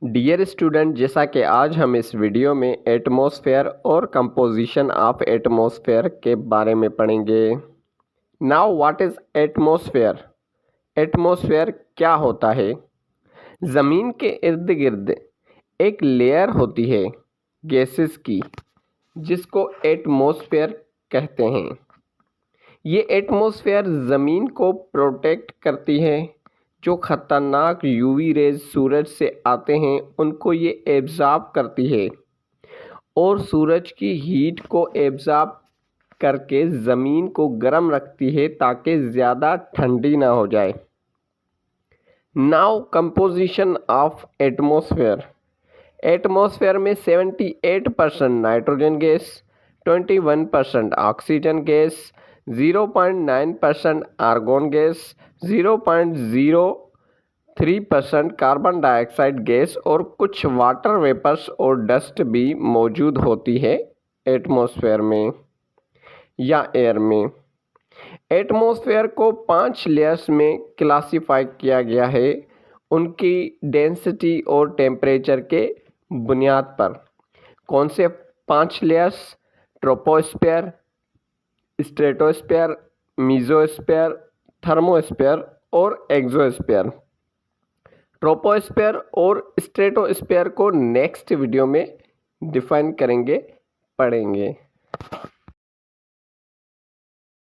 Dear student, जैसा कि आज हम इस वीडियो में एटमॉस्फेयर और कंपोजिशन ऑफ एटमॉस्फेयर के बारे में पढ़ेंगे। Now what is atmosphere? Atmosphere क्या होता है? ज़मीन के इर्द गिर्द एक लेयर होती है गैसेस की, जिसको एटमॉस्फेयर कहते हैं। ये एटमॉस्फेयर ज़मीन को प्रोटेक्ट करती है। जो ख़तरनाक यूवी रेज सूरज से आते हैं उनको ये एब्ज़ॉर्ब करती है और सूरज की हीट को एब्ज़ॉर्ब करके ज़मीन को गर्म रखती है ताकि ज़्यादा ठंडी ना हो जाए। Now composition of atmosphere. Atmosphere में 78% nitrogen gas, 21% oxygen gas, 0.9% argon gas, 0.03% carbon dioxide gas और कुछ वाटर वेपर्स और डस्ट भी मौजूद होती है एटमॉस्फेयर में या एयर में। एटमॉस्फेयर को 5 लेयर्स में क्लासिफाई किया गया है उनकी डेंसिटी और टेम्परेचर के बुनियाद पर। कौन से 5 layers? Troposphere, stratosphere, mesosphere, thermosphere और एक्सोस्फेयर। ट्रोपोस्फेयर और स्ट्रेटोस्फेयर को नेक्स्ट वीडियो में डिफाइन करेंगे, पढ़ेंगे।